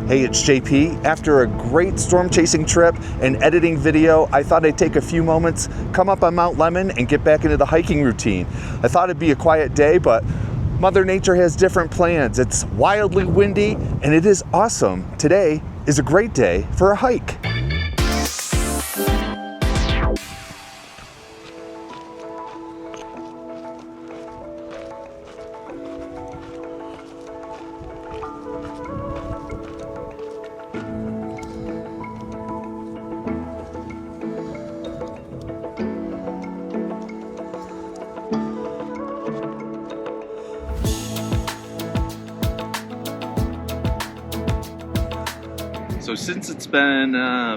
Hey, it's JP. After a great storm chasing trip and editing video, I thought I'd take a few moments, come up on Mount Lemmon and get back into the hiking routine. I thought it'd be a quiet day, but Mother Nature has different plans. It's wildly windy and it is awesome. Today is a great day for a hike. So since it's been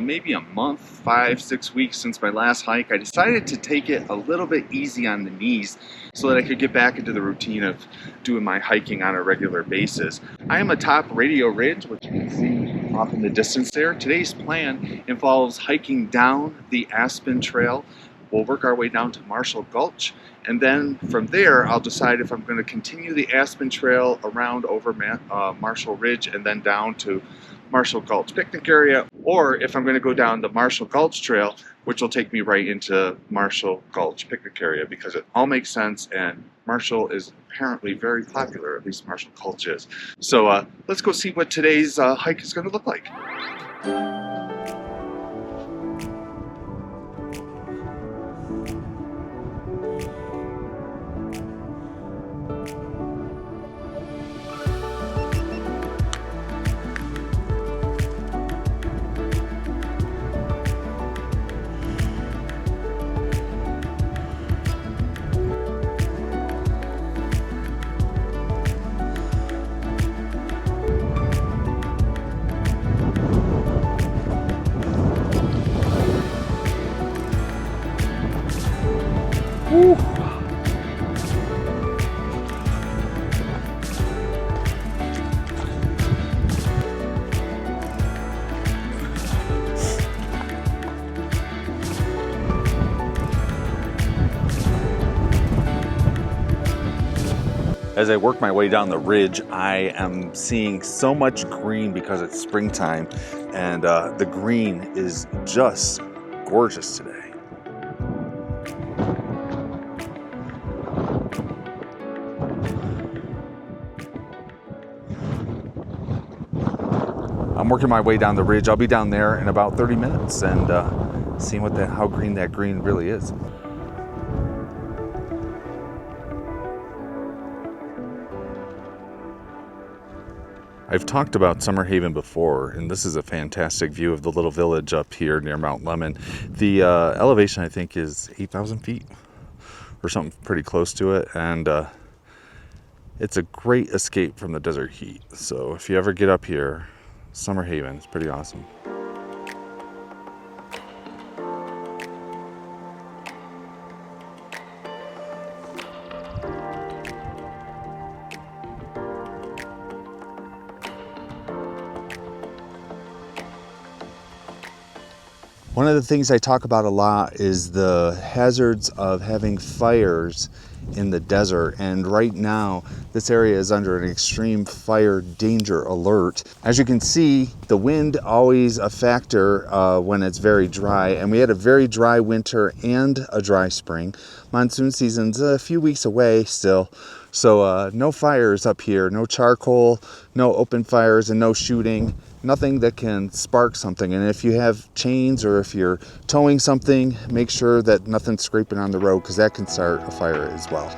maybe a month, 5-6 weeks since my last hike, I decided to take it a little bit easy on the knees so that I could get back into the routine of doing my hiking on a regular basis. I am atop Radio Ridge, which you can see off in the distance there. Today's plan involves hiking down the Aspen Trail. We'll work our way down to Marshall Gulch, and then from there I'll decide if I'm going to continue the Aspen Trail around over Marshall Ridge and then down to Marshall Gulch picnic area, or if I'm going to go down the Marshall Gulch Trail, which will take me right into Marshall Gulch picnic area, because it all makes sense and Marshall is apparently very popular, at least Marshall Gulch is. So let's go see what today's hike is going to look like. Woo. As I work my way down the ridge, I am seeing so much green because it's springtime, and the green is just gorgeous today. I'm working my way down the ridge. I'll be down there in about 30 minutes and seeing how green that green really is. I've talked about Summerhaven before, and this is a fantastic view of the little village up here near Mount Lemmon. The elevation, I think, is 8,000 feet or something pretty close to it, and it's a great escape from the desert heat. So if you ever get up here, Summerhaven is pretty awesome. One of the things I talk about a lot is the hazards of having fires in the desert, and right now this area is under an extreme fire danger alert. As you can see, the wind always a factor when it's very dry, and we had a very dry winter and a dry spring. Monsoon season's a few weeks away still, so no fires up here, no charcoal, no open fires, and no shooting. Nothing that can spark something. And if you have chains or if you're towing something, make sure that nothing's scraping on the road, because that can start a fire as well.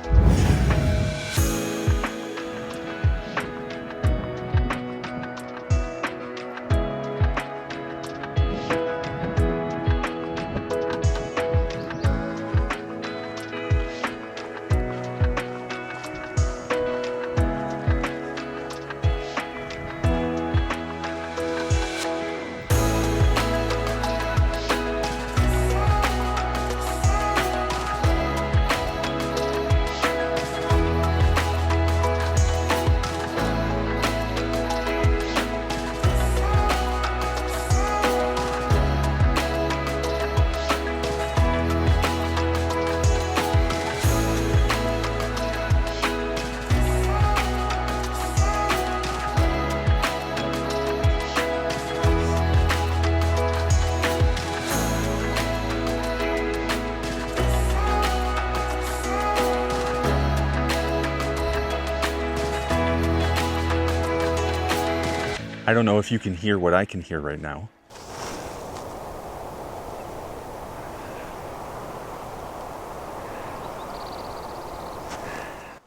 I don't know if you can hear what I can hear right now.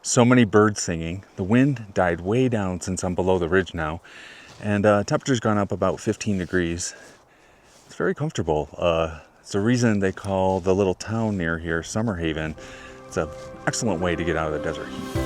So many birds singing. The wind died way down since I'm below the ridge now, and temperature's gone up about 15 degrees. It's very comfortable. It's the reason they call the little town near here Summerhaven. It's an excellent way to get out of the desert heat.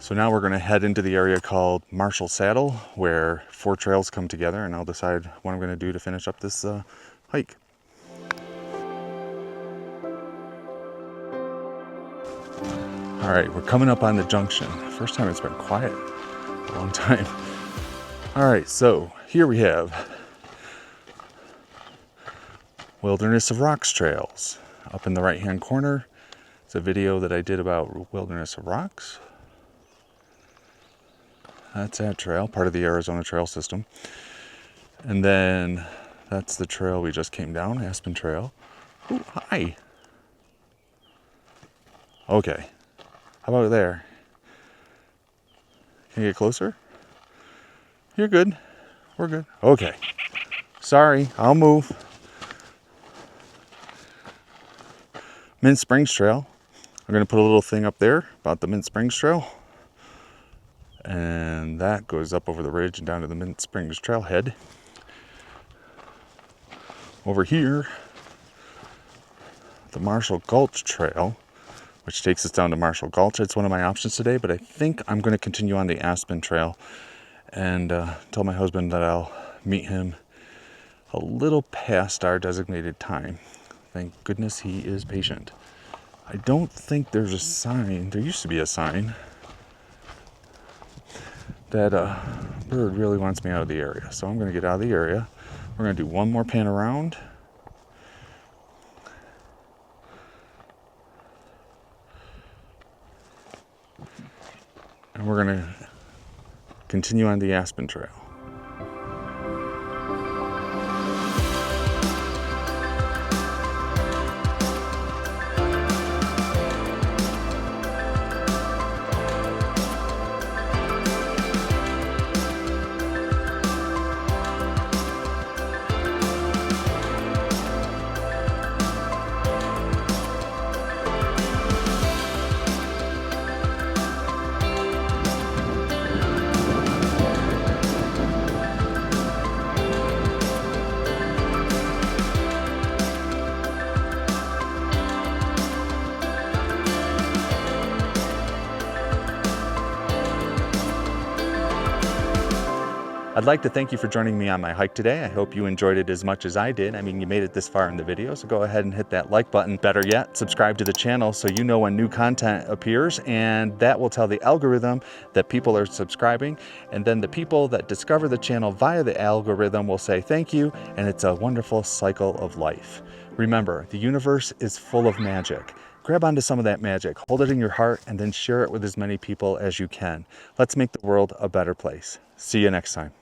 So now we're going to head into the area called Marshall Saddle, where 4 trails come together, and I'll decide what I'm going to do to finish up this hike. All right, we're coming up on the junction. First time it's been quiet in a long time. All right, so here we have Wilderness of Rocks trails. Up in the right-hand corner, it's a video that I did about Wilderness of Rocks. That's that trail, part of the Arizona Trail system. And then that's the trail we just came down, Aspen Trail. Ooh, hi. Okay, how about there? Can you get closer? You're good. We're good. Okay. Sorry, I'll move. Mint Springs Trail. I'm going to put a little thing up there about the Mint Springs Trail. And that goes up over the ridge and down to the Mint Springs Trailhead. Over here, the Marshall Gulch Trail, which takes us down to Marshall Gulch. It's one of my options today, but I think I'm going to continue on the Aspen Trail and tell my husband that I'll meet him a little past our designated time. Thank goodness he is patient. I don't think there's a sign. There used to be a sign that bird really wants me out of the area. So I'm going to get out of the area. We're going to do one more pan around. And we're going to continue on the Aspen Trail. I'd like to thank you for joining me on my hike today. I hope you enjoyed it as much as I did. I mean, you made it this far in the video, so go ahead and hit that like button. Better yet, subscribe to the channel so you know when new content appears, and that will tell the algorithm that people are subscribing, and then the people that discover the channel via the algorithm will say thank you, and it's a wonderful cycle of life. Remember, the universe is full of magic. Grab onto some of that magic, hold it in your heart, and then share it with as many people as you can. Let's make the world a better place. See you next time.